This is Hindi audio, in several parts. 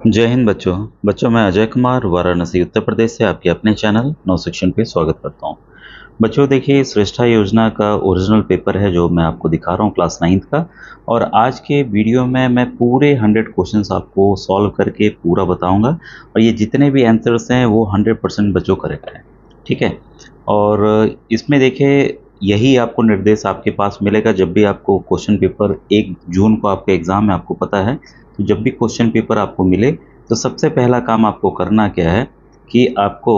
जय हिंद बच्चों मैं अजय कुमार वाराणसी उत्तर प्रदेश से आपके अपने चैनल नव शिक्षण पे स्वागत करता हूँ। बच्चों देखिए, श्रेष्ठा योजना का ओरिजिनल पेपर है जो मैं आपको दिखा रहा हूँ क्लास 9th का। और आज के वीडियो में मैं पूरे 100 क्वेश्चंस आपको सॉल्व करके पूरा बताऊंगा और ये जितने भी आंसर्स हैं वो 100% बच्चों करेक्ट हैं। ठीक है। और इसमें देखिए, यही आपको निर्देश आपके पास मिलेगा जब भी आपको क्वेश्चन पेपर 1 जून को आपके एग्ज़ाम में आपको पता है। तो जब भी क्वेश्चन पेपर आपको मिले तो सबसे पहला काम आपको करना क्या है कि आपको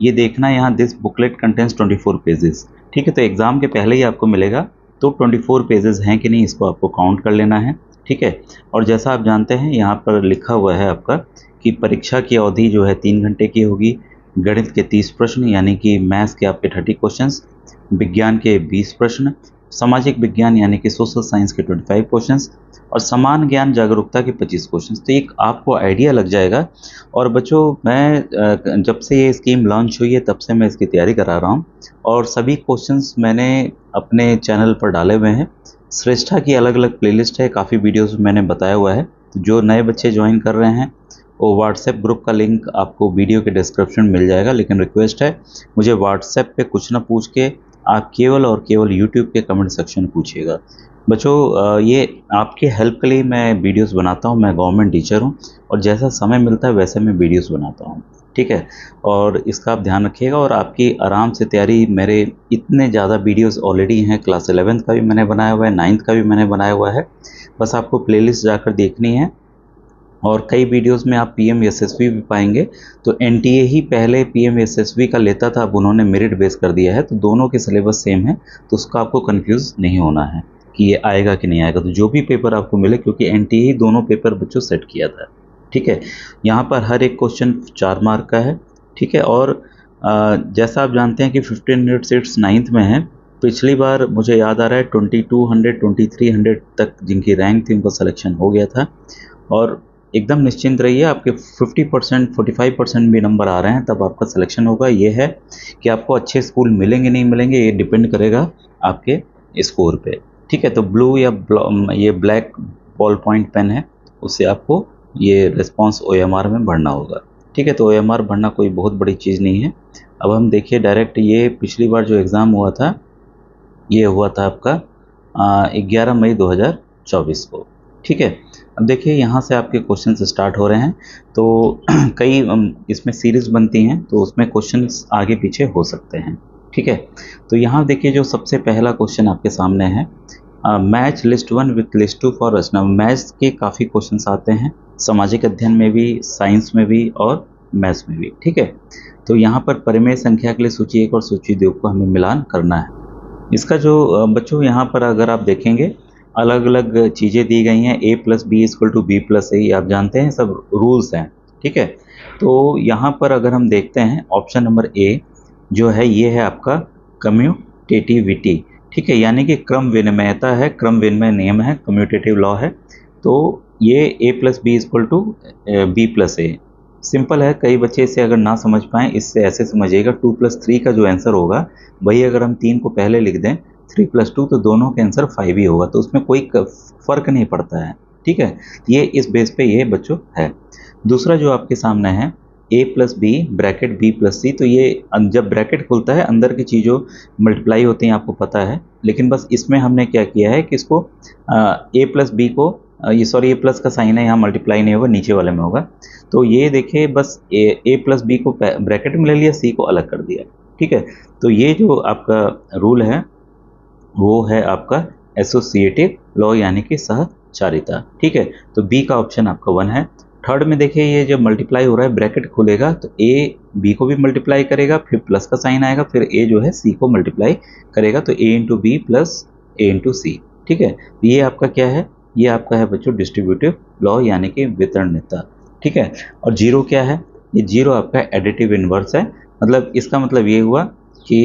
ये देखना है, यहाँ दिस बुकलेट कंटेंस 24 पेजेस। ठीक है, तो एग्ज़ाम के पहले ही आपको मिलेगा तो 24 पेजेस हैं कि नहीं इसको आपको काउंट कर लेना है। ठीक है। और जैसा आप जानते हैं यहाँ पर लिखा हुआ है आपका कि परीक्षा की अवधि जो है 3 घंटे की होगी। गणित के 30 प्रश्न यानी कि मैथ्स के आपके 30 क्वेश्चंस, विज्ञान के 20 प्रश्न, सामाजिक विज्ञान यानी कि सोशल साइंस के 25 क्वेश्चंस और समान ज्ञान जागरूकता के 25 क्वेश्चंस। तो एक आपको आइडिया लग जाएगा। और बच्चों मैं जब से ये स्कीम लॉन्च हुई है तब से मैं इसकी तैयारी करा रहा हूँ और सभी क्वेश्चंस मैंने अपने चैनल पर डाले हुए हैं। श्रेष्ठा की अलग अलग प्लेलिस्ट है, काफ़ी वीडियोस मैंने बताया हुआ है। तो जो नए बच्चे ज्वाइन कर रहे हैं वो व्हाट्सएप ग्रुप का लिंक आपको वीडियो के डिस्क्रिप्शन में मिल जाएगा, लेकिन रिक्वेस्ट है मुझे व्हाट्सएप पे कुछ ना पूछ के आप केवल और केवल यूट्यूब के कमेंट सेक्शन में पूछिएगा। बच्चों ये आपके हेल्प के लिए मैं वीडियोस बनाता हूँ। मैं गवर्नमेंट टीचर हूँ और जैसा समय मिलता है वैसे मैं वीडियोस बनाता हूँ। ठीक है। और इसका आप ध्यान रखिएगा और आपकी आराम से तैयारी, मेरे इतने ज़्यादा वीडियोस ऑलरेडी हैं। क्लास 11th का भी मैंने बनाया हुआ है, 9th का भी मैंने बनाया हुआ है। बस आपको प्लेलिस्ट जाकर देखनी है। और कई वीडियोस में आप पीएम एसएसबी भी पाएंगे। तो एनटीए ही पहले पीएम एसएसबी का लेता था, अब उन्होंने मेरिट बेस कर दिया है, तो दोनों के सिलेबस सेम है। तो उसका आपको कंफ्यूज नहीं होना है कि ये आएगा कि नहीं आएगा। तो जो भी पेपर आपको मिले, क्योंकि एनटीए ही दोनों पेपर बच्चों सेट किया था। ठीक है। यहाँ पर हर एक क्वेश्चन 4 मार्क का है। ठीक है। और जैसा आप जानते हैं कि 1500 सीट्स 9th में है। पिछली बार मुझे याद आ रहा है 2200 2300 तक जिनकी रैंक थी उनका सिलेक्शन हो गया था। और एकदम निश्चिंत रहिए, आपके 50% 45% भी नंबर आ रहे हैं तब आपका सिलेक्शन होगा। ये है कि आपको अच्छे स्कूल मिलेंगे नहीं मिलेंगे ये डिपेंड करेगा आपके स्कोर पे। ठीक है। तो ब्लू या ये ब्लैक बॉल पॉइंट पेन है, उससे आपको ये रिस्पॉन्स ओएमआर में भरना होगा। ठीक है। तो ओएमआर भरना कोई बहुत बड़ी चीज़ नहीं है। अब हम देखिए डायरेक्ट, ये पिछली बार जो एग्ज़ाम हुआ था ये हुआ था आपका 11 मई 2024 को। ठीक है। अब देखिए यहाँ से आपके क्वेश्चन स्टार्ट हो रहे हैं। तो कई इसमें सीरीज बनती हैं तो उसमें क्वेश्चंस आगे पीछे हो सकते हैं। ठीक है। तो यहाँ देखिए जो सबसे पहला क्वेश्चन आपके सामने है, match list 1 with list 2 for Rachna. Maths के काफ़ी क्वेश्चंस आते हैं, सामाजिक अध्ययन में भी, साइंस में भी और मैथ्स में भी। ठीक है। तो यहाँ पर परिमेय संख्या के लिए सूची 1 और सूची 2 को हमें मिलान करना है। इसका जो बच्चों यहाँ पर अगर आप देखेंगे अलग अलग चीज़ें दी गई हैं। a + b = b + a, आप जानते हैं सब रूल्स हैं। ठीक है। तो यहाँ पर अगर हम देखते हैं ऑप्शन नंबर ए जो है ये है आपका कम्यूटेटिविटी। ठीक है। यानी कि क्रम विनिमयता है, क्रम विनिमय नियम है, कम्यूटेटिव लॉ है। तो ये a + b = b + a simple है। कई बच्चे इसे अगर ना समझ पाएँ, इससे ऐसे समझिएगा 2 + 3 का जो आंसर होगा वही अगर हम 3 को पहले लिख दें 3 + 2 तो दोनों के आंसर 5 ही होगा, तो उसमें कोई फ़र्क नहीं पड़ता है। ठीक है। ये इस बेस पे ये बच्चों है। दूसरा जो आपके सामने है a + b bracket b + c, तो ये जब ब्रैकेट खुलता है अंदर की चीज़ों मल्टीप्लाई होती हैं, आपको पता है। लेकिन बस इसमें हमने क्या किया है कि इसको a + b को ये सॉरी ये प्लस का साइन है, यहाँ मल्टीप्लाई नहीं होगा, नीचे वाले में होगा। तो ये देखिए बस a + b को ब्रैकेट में ले लिया, c को अलग कर दिया। ठीक है। तो ये जो आपका रूल है वो है आपका एसोसिएटिव लॉ यानी कि सहचारिता। ठीक है। तो बी का ऑप्शन आपका 1 है। थर्ड में देखिए ये जब मल्टीप्लाई हो रहा है ब्रैकेट खुलेगा तो ए बी को भी मल्टीप्लाई करेगा, फिर प्लस का साइन आएगा, फिर ए जो है सी को मल्टीप्लाई करेगा, तो a × b + a × c। ठीक है। ये आपका क्या है, ये आपका है बच्चों डिस्ट्रीब्यूटिव लॉ यानी कि वितरणियता। ठीक है। और जीरो क्या है, ये जीरो आपका एडिटिव इन्वर्स है। मतलब इसका मतलब ये हुआ कि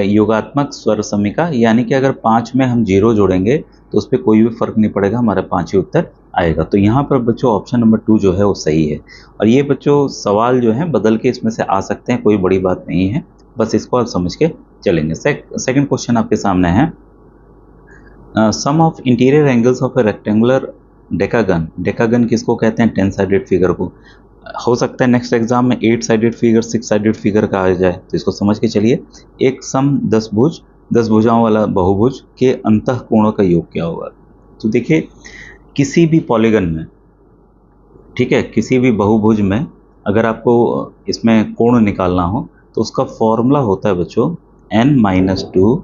योगात्मक स्वर समीका, यानी कि अगर 5 में हम जीरो जोड़ेंगे तो उस पर कोई भी फर्क नहीं पड़ेगा, हमारा 5 ही उत्तर आएगा। तो यहाँ पर बच्चों ऑप्शन नंबर 2 जो है वो सही है। और ये बच्चों सवाल जो है बदल के इसमें से आ सकते हैं, कोई बड़ी बात नहीं है, बस इसको आप समझ के चलेंगे। सेकंड क्वेश्चन आपके सामने है, sum of interior angles of a rectangular decagon, decagon किसको कहते हैं? 10 साइडेड फिगर को। हो सकता है नेक्स्ट एग्जाम में 8 साइडेड फिगर, 6 साइडेड फिगर का आ जाए, तो इसको समझ के चलिए। एक सम 10 भुज, 10 भुजाओं वाला बहुभुज के अंतःकोणों का योग क्या होगा? तो देखिए किसी भी पॉलीगन में, ठीक है, किसी भी बहुभुज में अगर आपको इसमें कोण निकालना हो तो उसका फॉर्मूला होता है बच्चों n-2,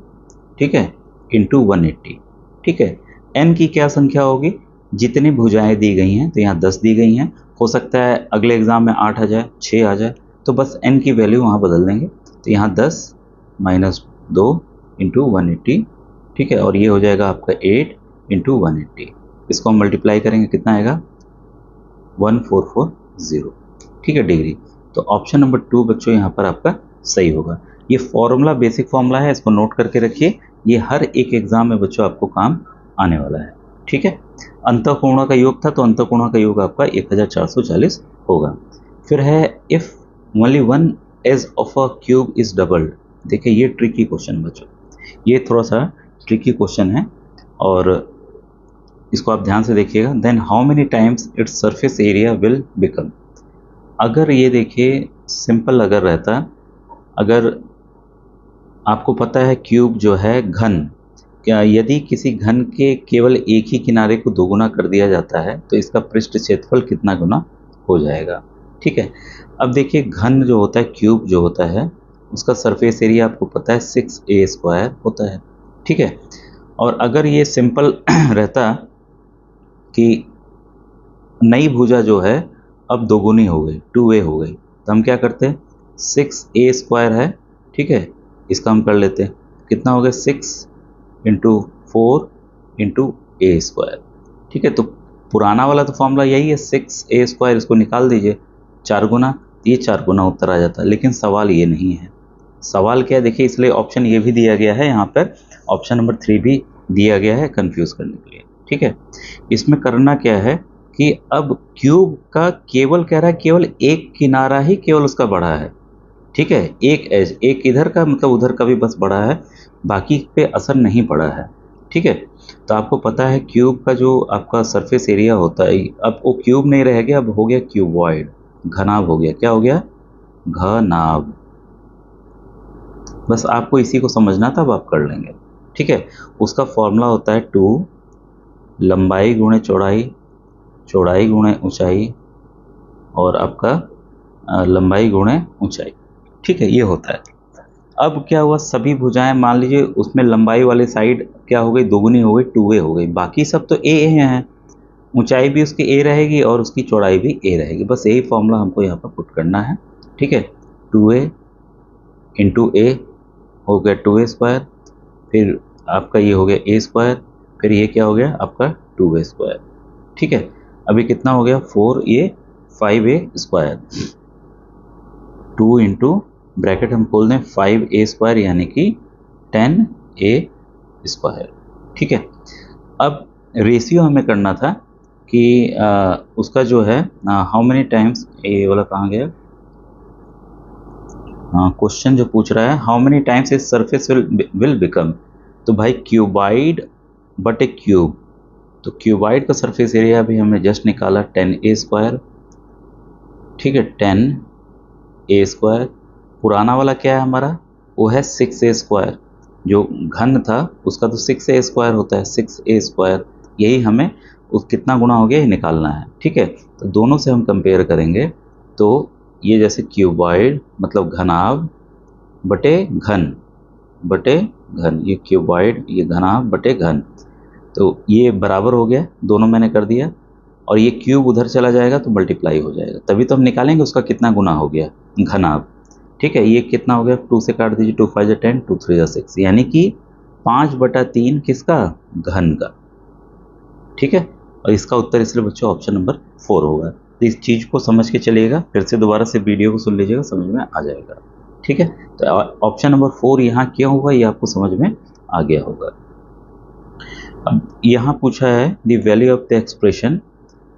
ठीक है, इंटू 180, ठीक है। n की क्या संख्या होगी? जितनी भुजाएं दी गई हैं, तो यहाँ 10 दी गई हैं, हो सकता है अगले एग्जाम में 8 आ जाए, 6 आ जाए, तो बस n की वैल्यू वहाँ बदल देंगे। तो यहाँ 10 - 2 इंटू 180, ठीक है, और ये हो जाएगा आपका 8 इंटू 180। इसको हम मल्टीप्लाई करेंगे, कितना आएगा? 1440, ठीक है, डिग्री। तो ऑप्शन नंबर 2 बच्चों यहाँ पर आपका सही होगा। ये फॉर्मूला बेसिक फॉर्मूला है, इसको नोट करके रखिए, ये हर एक एग्जाम में बच्चों आपको काम आने वाला है, ठीक है। अंतःकोणों का योग था, तो अंतःकोणों का योग आपका 1440 होगा। फिर है if only one edge of a cube is doubled. देखिए ये ट्रिकी क्वेश्चन बच्चों, ये थोड़ा सा ट्रिकी क्वेश्चन है और इसको आप ध्यान से देखिएगा। Then how many times its surface area will become. अगर ये देखिए सिंपल अगर रहता, अगर आपको पता है क्यूब जो है घन, क्या यदि किसी घन के केवल एक ही किनारे को दोगुना कर दिया जाता है तो इसका पृष्ठ क्षेत्रफल कितना गुना हो जाएगा, ठीक है। अब देखिए घन जो होता है, क्यूब जो होता है, उसका सरफेस एरिया आपको पता है 6a² होता है, ठीक है। और अगर ये सिंपल रहता कि नई भुजा जो है अब दोगुनी हो गई, 2a हो गई, तो हम क्या करते हैं? 6a² है, ठीक है, इसका हम कर लेते हैं, कितना हो गया? 6 इंटू 4 इंटू a², ठीक है। तो पुराना वाला तो फॉर्मूला यही है 6a², इसको निकाल दीजिए, 4 गुना, ये 4 गुना उत्तर आ जाता है। लेकिन सवाल ये नहीं है, सवाल क्या है देखिए, इसलिए ऑप्शन ये भी दिया गया है यहाँ पर, ऑप्शन नंबर 3 भी दिया गया है कंफ्यूज करने के लिए, ठीक है। इसमें करना क्या है कि अब क्यूब का केवल कह रहा है केवल एक किनारा ही केवल उसका बड़ा है, ठीक है, एक एज, एक इधर का मतलब उधर का भी बस बड़ा है, बाकी पे असर नहीं पड़ा है, ठीक है। तो आपको पता है क्यूब का जो आपका सरफेस एरिया होता है, अब वो क्यूब नहीं रह गया, अब हो गया क्यूबॉइड, घनाभ हो गया। क्या हो गया? घनाभ। बस आपको इसी को समझना था, अब आप कर लेंगे, ठीक है। उसका फॉर्मूला होता है 2 लंबाई गुणे चौड़ाई, चौड़ाई गुणे ऊंचाई, और आपका लंबाई गुणे ऊंचाई, ठीक है, ये होता है। अब क्या हुआ, सभी भुजाएं मान लीजिए उसमें लंबाई वाली साइड क्या हो गई? दोगुनी हो गई, 2a हो गई, बाकी सब तो a हैं, ऊंचाई भी उसकी a रहेगी और उसकी चौड़ाई भी a रहेगी। बस यही फॉर्मूला हमको यहाँ पर पुट करना है, ठीक है। 2a इंटू a हो गया 2a², फिर आपका ये हो गया a², फिर ये क्या हो गया आपका 2a², ठीक है। अभी कितना हो गया? 4, ये 5a², 2 इंटू ब्रैकेट हम खोल दें 5a² यानी कि 10a², ठीक है। अब रेशियो हमें करना था कि उसका जो है हाउ मेनी टाइम्स, ये वाला कहाँ गया क्वेश्चन जो पूछ रहा है, how many times is surface will become. तो भाई क्यूबाइड बट ए क्यूब, तो क्यूबाइड का सरफेस एरिया भी हमने जस्ट निकाला 10a², ठीक है, 10a²। पुराना वाला क्या है हमारा? वो है 6a², जो घन था उसका तो 6a² होता है, 6a², यही हमें उस कितना गुना हो गया ये निकालना है, ठीक है। तो दोनों से हम कंपेयर करेंगे, तो ये जैसे क्यूबॉइड मतलब घनाभ बटे घन, बटे घन, ये क्यूबॉइड, ये घनाभ बटे घन, तो ये बराबर हो गया, दोनों मैंने कर दिया, और ये क्यूब उधर चला जाएगा तो मल्टीप्लाई हो जाएगा, तभी तो हम निकालेंगे उसका कितना गुना हो गया घनाभ, ठीक है। ये कितना हो गया? 2 से काट दीजिए, 2 × 5 = 10, 2 × 3 = 6, यानी कि 5/3 किसका? घन का, ठीक है। और इसका उत्तर इसलिए बच्चों ऑप्शन नंबर 4 होगा। तो इस चीज़ को समझ के चलिएगा, फिर से दोबारा से वीडियो को सुन लीजिएगा, समझ में आ जाएगा, ठीक है। तो ऑप्शन नंबर 4 यहाँ क्यों होगा ये आपको समझ में आ गया होगा। अब यहाँ पूछा है the value of the expression,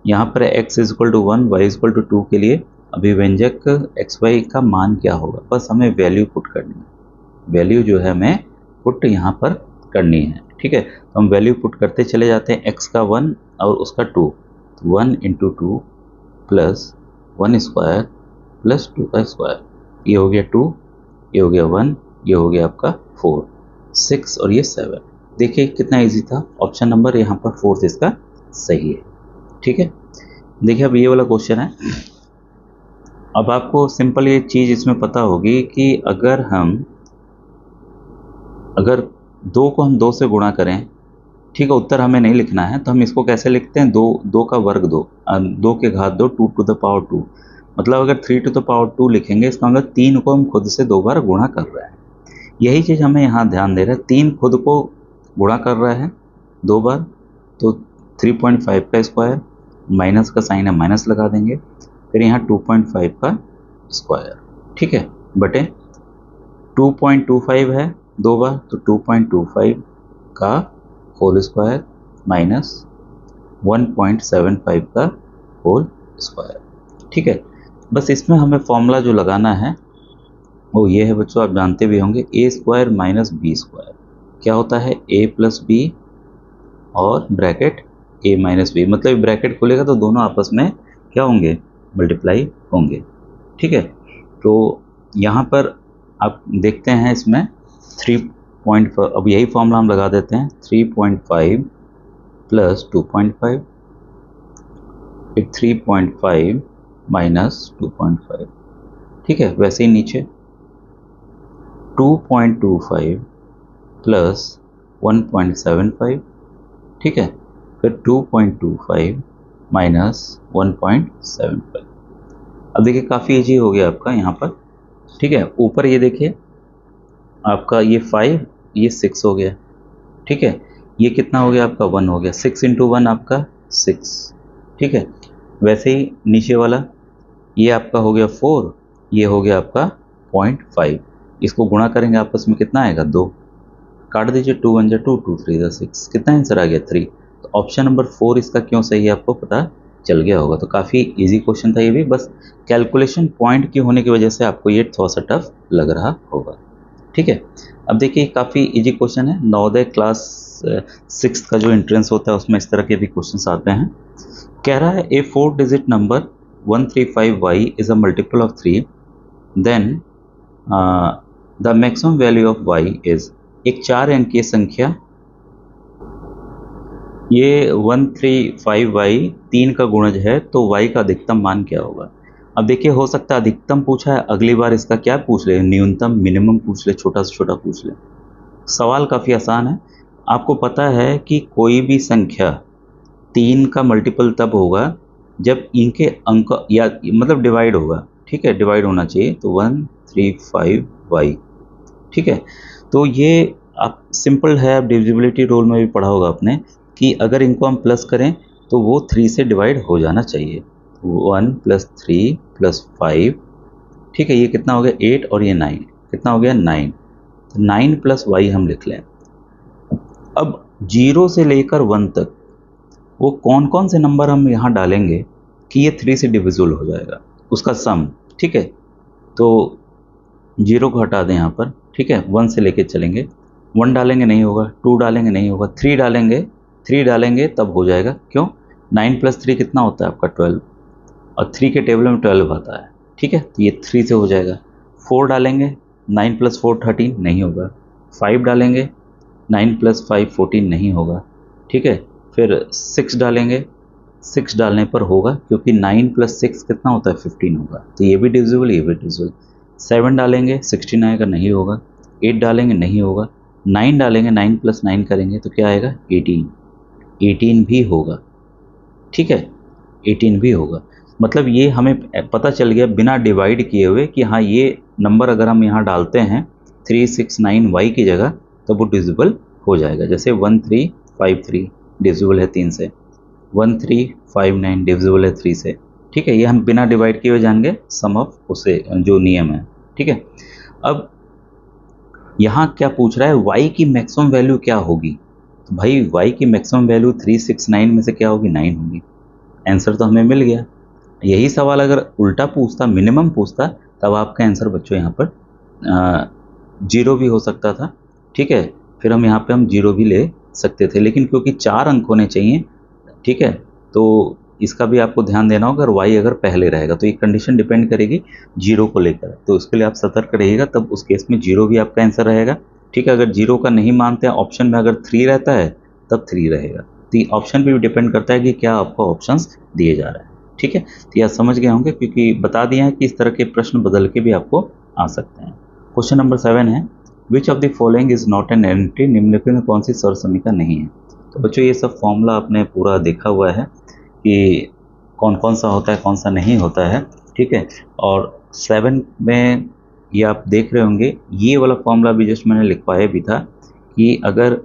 यहाँ पर x = 1 y = 2 के लिए अभिव्यंजक xy का मान क्या होगा। बस हमें वैल्यू पुट करनी है, वैल्यू जो है हमें पुट यहाँ पर करनी है, ठीक है। तो हम वैल्यू पुट करते चले जाते हैं, x का 1 और उसका 2, 1 इंटू 2 प्लस 1 स्क्वायर प्लस 2 का स्क्वायर, ये हो गया 2, ये हो गया 1, ये हो गया आपका 4, 6 और ये 7। देखिए कितना इजी था, ऑप्शन नंबर यहाँ पर 4 इसका सही है। ठीक है, देखिए अब ये वाला क्वेश्चन है। अब आपको सिंपल ये चीज़ इसमें पता होगी कि अगर 2 को हम 2 से गुणा करें, ठीक है, उत्तर हमें नहीं लिखना है, तो हम इसको कैसे लिखते हैं, 2 का वर्ग 2, 2 के घात 2, 2 टू द पावर 2। मतलब अगर 3 टू द पावर 2 लिखेंगे, इसका मतलब 3 को हम खुद से 2 बार गुणा कर रहे हैं। यही चीज़ हमें यहाँ ध्यान दे रहा है, 3 खुद को गुणा कर रहा है 2 बार, तो 3.5 का स्क्वायर, माइनस का साइन है माइनस लगा देंगे, फिर यहाँ 2.5 का स्क्वायर, ठीक है, बटे 2.25 है 2 बार, तो 2.25 का होल स्क्वायर माइनस 1.75 का होल स्क्वायर। ठीक है, बस इसमें हमें फॉर्मूला जो लगाना है वो ये है बच्चों, आप जानते भी होंगे, ए स्क्वायर माइनस बी स्क्वायर क्या होता है, ए प्लस बी और ब्रैकेट ए माइनस बी, मतलब ब्रैकेट खुलेगा तो दोनों आपस में क्या होंगे, मल्टीप्लाई होंगे। ठीक है, तो यहाँ पर आप देखते हैं इसमें 3.5, अब यही फॉर्मूला हम लगा देते हैं, 3.5 प्लस 2.5, फिर 3.5 माइनस 2.5, ठीक है, वैसे ही नीचे 2.25 प्लस 1.75, ठीक है, फिर 2.25 माइनस 1.75। अब देखिए काफ़ी इजी हो गया आपका यहाँ पर। ठीक है, ऊपर ये देखिए आपका ये 5, ये 6 हो गया, ठीक है, ये कितना हो गया आपका 1 हो गया, 6 इंटू 1 आपका 6, ठीक है, वैसे ही नीचे वाला ये आपका हो गया 4, ये हो गया आपका 0.5, इसको गुणा करेंगे आपस में कितना आएगा 2, काट दीजिए, 2 1 जा 2, 2 3 जा 6, कितना आंसर आ गया 3। तो ऑप्शन नंबर 4 इसका क्यों सही है आपको पता चल गया होगा। तो काफ़ी इजी क्वेश्चन था ये भी, बस कैलकुलेशन पॉइंट की होने की वजह से आपको ये थोड़ा सा टफ लग रहा होगा। ठीक है, अब देखिए काफ़ी इजी क्वेश्चन है, नवोदय क्लास 6 का जो एंट्रेंस होता है उसमें इस तरह के भी क्वेश्चन आते हैं। कह रहा है A 4 digit number 135y is a multiple of 3, then the maximum value of y is, एक 4 अंकीय संख्या, ये 135y 3 का गुणज है, तो y का अधिकतम मान क्या होगा। अब देखिए हो सकता है अधिकतम पूछा है, अगली बार इसका क्या पूछ ले, न्यूनतम मिनिमम पूछ ले, छोटा से छोटा पूछ ले। सवाल काफ़ी आसान है, आपको पता है कि कोई भी संख्या 3 का मल्टीपल तब होगा जब इनके अंक या मतलब डिवाइड होगा, ठीक है, डिवाइड होना चाहिए, तो 135y, ठीक है। तो ये आप सिंपल है, आप डिविजिबिलिटी रूल में भी पढ़ा होगा आपने कि अगर इनको हम प्लस करें तो वो 3 से डिवाइड हो जाना चाहिए, 1 प्लस 3 प्लस 5, ठीक है, ये कितना हो गया 8 और ये 9, कितना हो गया 9, 9 प्लस वाई हम लिख लें। अब 0 से लेकर 1 तक वो कौन कौन से नंबर हम यहाँ डालेंगे कि ये 3 से डिविजिबल हो जाएगा, उसका सम, ठीक है। तो 0 को हटा दें यहाँ पर, ठीक है, 1 से लेके चलेंगे, 1 डालेंगे नहीं होगा, 2 डालेंगे नहीं होगा, 3 डालेंगे तब हो जाएगा, क्यों, 9 प्लस 3 कितना होता है आपका 12, और 3 के टेबल में 12 आता है, ठीक है, तो ये 3 से हो जाएगा। 4 डालेंगे, 9 प्लस 4 13 नहीं होगा, 5 डालेंगे, 9 प्लस 5 14 नहीं होगा, ठीक है, फिर 6 डालेंगे, 6 डालने पर होगा, क्योंकि 9 प्लस 6 कितना होता है 15 होगा, तो ये भी डिविजिबल, ये भी डिविजिबल। 7 डालेंगे 16 आएगा, नहीं होगा, 8 डालेंगे नहीं होगा, 9 डालेंगे, 9 प्लस 9 करेंगे तो क्या आएगा 18 भी होगा, ठीक है, 18 भी होगा। मतलब ये हमें पता चल गया बिना डिवाइड किए हुए कि हाँ ये नंबर अगर हम यहाँ डालते हैं 369y की जगह तो वो डिविजिबल हो जाएगा। जैसे 1353 डिविजिबल है 3 से, 1359 डिविजिबल है 3 से, ठीक है, ये हम बिना डिवाइड किए हुए जान गए सम ऑफ उसे जो नियम है, ठीक है। अब यहाँ क्या पूछ रहा है, y की मैक्सिमम वैल्यू क्या होगी, तो भाई y की मैक्सिमम वैल्यू 369 में से क्या होगी 9 होगी, आंसर तो हमें मिल गया। यही सवाल अगर उल्टा पूछता, मिनिमम पूछता, तब आपका आंसर बच्चों यहाँ पर 0 भी हो सकता था, ठीक है, फिर हम यहाँ पे 0 भी ले सकते थे, लेकिन क्योंकि 4 अंक होने चाहिए, ठीक है, तो इसका भी आपको ध्यान देना होगा। अगर y अगर पहले रहेगा तो ये कंडीशन डिपेंड करेगी 0 को लेकर, तो उसके लिए आप सतर्क रहिएगा, तब उस केस में 0 भी आपका आंसर रहेगा। ठीक है, अगर 0 का नहीं मानते हैं, ऑप्शन में अगर 3 रहता है तब 3 रहेगा। तो ये ऑप्शन पे भी डिपेंड करता है कि क्या आपको ऑप्शंस दिए जा रहे हैं। ठीक है, तो यह समझ गए होंगे, क्योंकि बता दिए हैं कि इस तरह के प्रश्न बदल के भी आपको आ सकते हैं। क्वेश्चन नंबर 7 है, which of the following is not an entry, निम्नलिखित में कौन सी सर्व समीकरण नहीं है। तो बच्चों ये सब फॉर्मूला आपने पूरा देखा हुआ है कि कौन कौन सा होता है, कौन सा नहीं होता है। ठीक है, और 7 में ये आप देख रहे होंगे, ये वाला फॉर्मूला भी जस्ट मैंने लिखवाया भी था कि अगर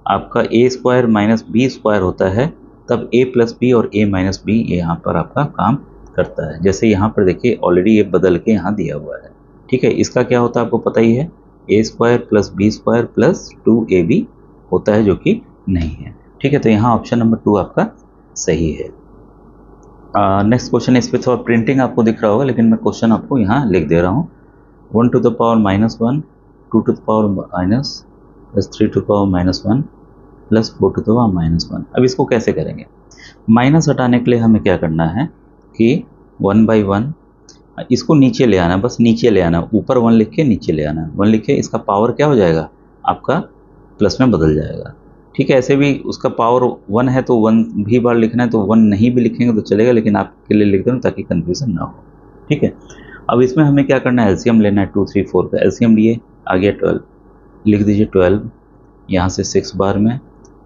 आपका ए स्क्वायर माइनस बी स्क्वायर होता है तब ए प्लस बी और ए माइनस बी यहाँ पर आपका काम करता है। जैसे यहाँ पर देखिए ऑलरेडी ये बदल के यहाँ दिया हुआ है। ठीक है, इसका क्या होता है आपको पता ही है, A square plus B square plus 2ab होता है, जो कि नहीं है। ठीक है, तो यहाँ ऑप्शन नंबर 2 आपका सही है। नेक्स्ट क्वेश्चन, इस पे थोड़ा प्रिंटिंग आपको दिख रहा होगा, लेकिन मैं क्वेश्चन आपको यहाँ लिख दे रहा हूँ। 1 to the power minus 1, 2 to the power minus plus 3 to the power minus 1 plus 4 to the power minus 1। अब इसको कैसे करेंगे, माइनस हटाने के लिए हमें क्या करना है कि 1 बाई 1 इसको नीचे ले आना, बस नीचे ले आना, ऊपर 1 लिख के नीचे ले आना। 1 लिख के इसका पावर क्या हो जाएगा आपका प्लस में बदल जाएगा। ठीक है, ऐसे भी उसका पावर 1 है तो 1 भी बार लिखना है, तो 1 नहीं भी लिखेंगे तो चलेगा, लेकिन आपके लिए लिख दूँ ताकि कन्फ्यूज़न ना हो। ठीक है, अब इसमें हमें क्या करना है, एलसीएम लेना है। 2, 3, 4 का एलसीएम लिए, आ गया 12, लिख दीजिए 12, यहाँ से 6 बार में,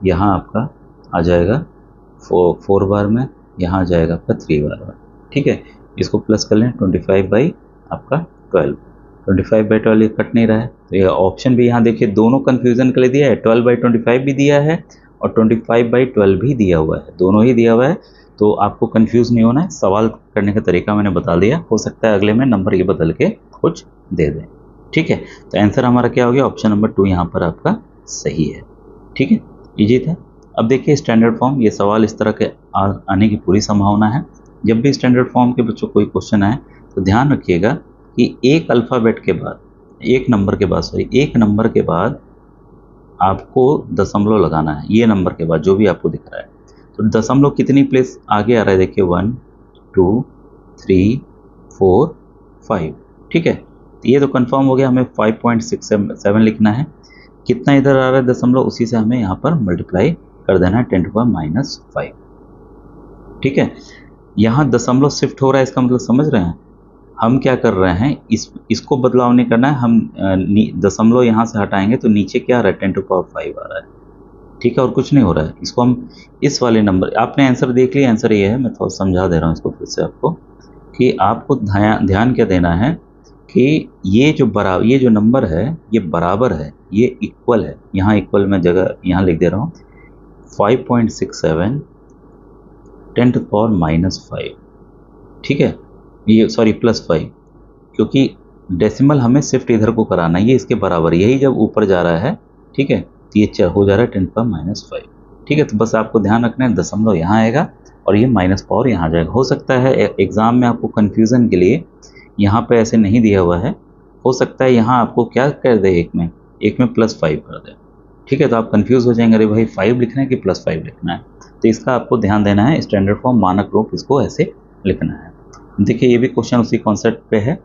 यहाँ आपका आ जाएगा 4 बार में, यहाँ आ जाएगा आपका 3 बार में। ठीक है, इसको प्लस कर लें, 25 बाई आपका 12, 25 बाई 12 ये कट नहीं रहा है, तो ये ऑप्शन भी यहाँ देखिए दोनों कन्फ्यूज़न के लिए दिया है, 12 बाई 25 भी दिया है और 25 बाई 12 भी दिया हुआ है, दोनों ही दिया हुआ है। तो आपको कंफ्यूज नहीं होना है, सवाल करने का तरीका मैंने बता दिया, हो सकता है अगले में नंबर ये बदल के कुछ दे दें। ठीक है, तो आंसर हमारा क्या हो गया, ऑप्शन नंबर 2 यहाँ पर आपका सही है। ठीक है, इजी था। अब देखिए स्टैंडर्ड फॉर्म, ये सवाल इस तरह के आने की पूरी संभावना है। जब भी स्टैंडर्ड फॉर्म के बच्चों कोई क्वेश्चन आए तो ध्यान रखिएगा कि एक अल्फ़ाबेट के बाद, एक नंबर के बाद आपको दशमलव लगाना है। ये नंबर के बाद जो भी आपको दिख रहा है, तो दशमलव कितनी प्लेस आगे आ रहा है, देखिए 1, 2, 3, 4, 5। ठीक है, तो ये तो कंफर्म हो गया, हमें 5.67 लिखना है। कितना इधर आ रहा है दशमलव, उसी से हमें यहाँ पर मल्टीप्लाई कर देना है 10 टू पावर माइनस 5। ठीक है, यहाँ दशमलव शिफ्ट हो रहा है, इसका मतलब समझ रहे हैं। हम क्या कर रहे हैं, इसको बदलाव नहीं करना है, हम दशमलव यहाँ से हटाएंगे तो नीचे क्या आ रहा है, 10 टू पावर 5 आ रहा है। ठीक है, और कुछ नहीं हो रहा है। इसको हम इस वाले नंबर, आपने आंसर देख लिया, आंसर ये है, मैं थोड़ा समझा दे रहा हूँ इसको फिर से आपको, कि आपको ध्यान क्या देना है कि ये जो नंबर है ये बराबर है, ये इक्वल है। यहाँ इक्वल में जगह यहाँ लिख दे रहा हूँ, 5.67 10 टू पावर माइनस 5। ठीक है, ये सॉरी प्लस 5, क्योंकि डेसिमल हमें शिफ्ट इधर को कराना है, ये इसके बराबर, यही जब ऊपर जा रहा है। ठीक है, तो ये हो जा रहा है 10 पावर माइनस 5। ठीक है, तो बस आपको ध्यान रखना है, दशमलव यहाँ आएगा और ये माइनस पावर यहाँ आ जाएगा। हो सकता है एग्ज़ाम में आपको कन्फ्यूज़न के लिए यहाँ पे ऐसे नहीं दिया हुआ है, हो सकता है यहाँ आपको क्या कर दे, एक में प्लस 5 कर दे। ठीक है, तो आप कंफ्यूज हो जाएंगे, अरे भाई 5 लिखना है कि प्लस 5 लिखना है। तो इसका आपको ध्यान देना है, स्टैंडर्ड फॉर्म मानक रूप इसको ऐसे लिखना है। देखिए ये भी क्वेश्चन उसी कॉन्सेप्ट पे है,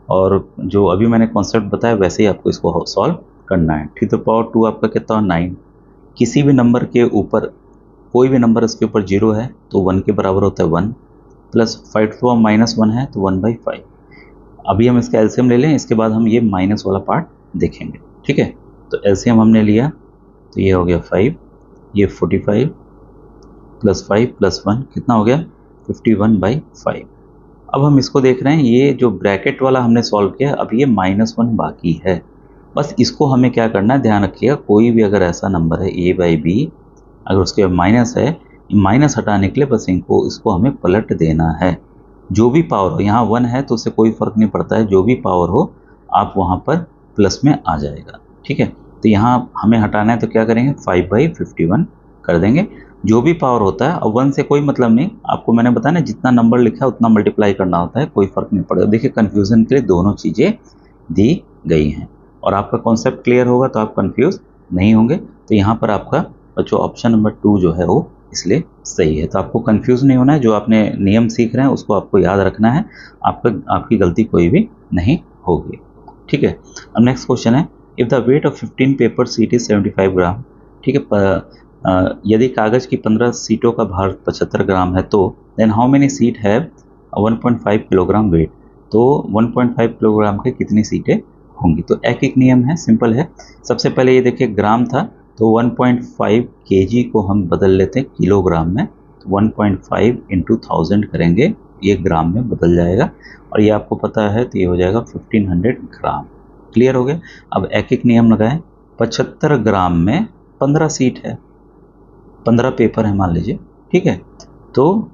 और जो अभी मैंने कॉन्सेप्ट बताया वैसे ही आपको इसको सॉल्व करना है। 3 टू पावर 2 आपका कितना, 9। किसी भी नंबर के ऊपर, कोई भी नंबर इसके ऊपर 0 है तो 1 के बराबर होता है 1, प्लस 5 टू पावर माइनस 1 है तो 1/5। अभी हम इसका एलसीएम ले लें, इसके बाद हम ये माइनस वाला पार्ट देखेंगे। ठीक है, तो एलसीएम हमने लिया तो ये हो गया 5, ये 45 प्लस 5 प्लस 1 कितना हो गया, 51/5। अब हम इसको देख रहे हैं, ये जो ब्रैकेट वाला हमने सॉल्व किया, अब ये -1 बाकी है। बस इसको हमें क्या करना है, ध्यान रखिएगा, कोई भी अगर ऐसा नंबर है a/b, अगर उसके माइनस है, माइनस हटाने के लिए बस इसको हमें पलट देना है। जो भी पावर हो, यहाँ 1 है तो उससे कोई फ़र्क नहीं पड़ता है, जो भी पावर हो आप वहाँ पर प्लस में आ जाएगा। ठीक है, तो यहाँ हमें हटाना है तो क्या करेंगे, 5/51 कर देंगे। जो भी पावर होता है, अब 1 से कोई मतलब नहीं, आपको मैंने बताया ना, जितना नंबर लिखा है उतना मल्टीप्लाई करना होता है, कोई फ़र्क नहीं पड़ेगा। देखिए कन्फ्यूज़न के लिए दोनों चीज़ें दी गई हैं, और आपका कॉन्सेप्ट क्लियर होगा तो आप कन्फ्यूज़ नहीं होंगे। तो यहाँ पर आपका बच्चों ऑप्शन नंबर 2 जो है वो इसलिए सही है। तो आपको कंफ्यूज नहीं होना है, जो आपने नियम सीख रहे हैं उसको आपको याद रखना है, आपकी गलती कोई भी नहीं होगी। ठीक है। अब नेक्स्ट क्वेश्चन है, if the weight of 15 paper sheet is 75 ग्राम। ठीक है। यदि कागज की 15 सीटों का भार 75 ग्राम है तो then how many seat have 1.5 kilogram weight. तो 1.5 किलोग्राम के कितनी सीटें होंगी। तो एक नियम है, सिंपल है। सबसे पहले ये देखिए ग्राम था, तो 1.5 केजी को हम बदल लेते हैं किलोग्राम में। तो 1.5 इंटू 1000 करेंगे, ये ग्राम में बदल जाएगा, और ये आपको पता है तो ये हो जाएगा 1500 ग्राम। क्लियर हो गया। अब एक नियम लगाएं। 75 ग्राम में 15 सीट है, 15 पेपर है मान लीजिए। ठीक है। तो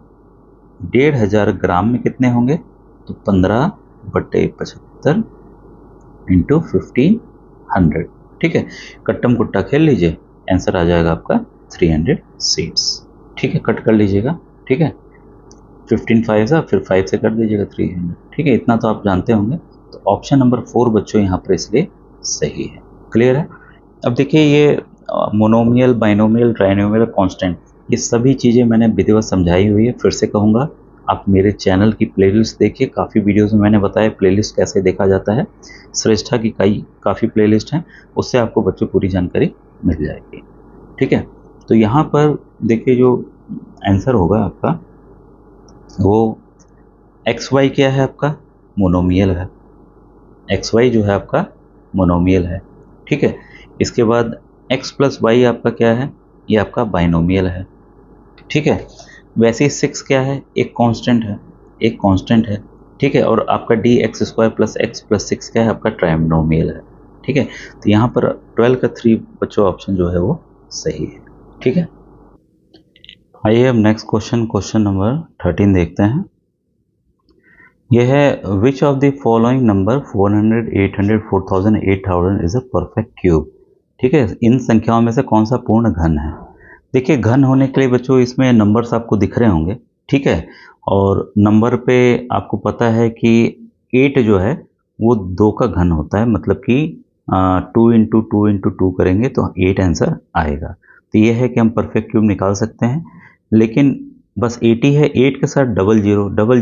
1500 ग्राम में कितने होंगे, तो 15/75 इंटू 1500। ठीक है। कट्टम कुट्टा खेल लीजिए, आंसर आ जाएगा आपका 300 सीट्स। ठीक है, कट कर लीजिएगा। ठीक है, 15 5 से फिर 5 से कर दीजिएगा 300। ठीक है, इतना तो आप जानते होंगे। तो ऑप्शन नंबर 4 बच्चों यहाँ पर इसलिए सही है। क्लियर है। अब देखिए ये मोनोमियल, बाइनोमियल, ट्राइनोमियल, कांस्टेंट, ये सभी चीज़ें मैंने विधिवत समझाई हुई है। फिर से कहूँगा, आप मेरे चैनल की प्लेलिस्ट देखिए, काफ़ी वीडियोस में मैंने बताया प्लेलिस्ट कैसे देखा जाता है। श्रेष्ठा की काफ़ी प्लेलिस्ट हैं, उससे आपको बच्चों पूरी जानकारी मिल जाएगी। ठीक है। तो यहाँ पर देखिए जो आंसर होगा आपका वो XY क्या है आपका, मोनोमियल है। XY जो है आपका मोनोमियल है। ठीक है। इसके बाद x प्लस वाई आपका क्या है, ये आपका बाइनोमियल है। ठीक है। वैसे ही 6 क्या है, एक कांस्टेंट है, एक कांस्टेंट है। ठीक है। और आपका dx² प्लस x प्लस 6 क्या है, आपका ट्राइनोमियल है। ठीक है। तो यहाँ पर 12 का 3 बच्चों ऑप्शन जो है वो सही है। ठीक है। आइए अब नेक्स्ट क्वेश्चन नंबर 13 देखते हैं। यह है, which of the following number 400, 800, 4000, 8000 is a perfect cube. ठीक है, इन संख्याओं में से कौन सा पूर्ण घन है। देखिए घन होने के लिए बच्चों इसमें नंबर्स आपको दिख रहे होंगे। ठीक है। और नंबर पे आपको पता है कि 8 जो है वो 2 का घन होता है, मतलब कि 2 इंटू 2 इंटू 2 करेंगे तो 8 आंसर आएगा। तो ये है कि हम परफेक्ट क्यूब निकाल सकते हैं, लेकिन बस 80 है, 8 के साथ डबल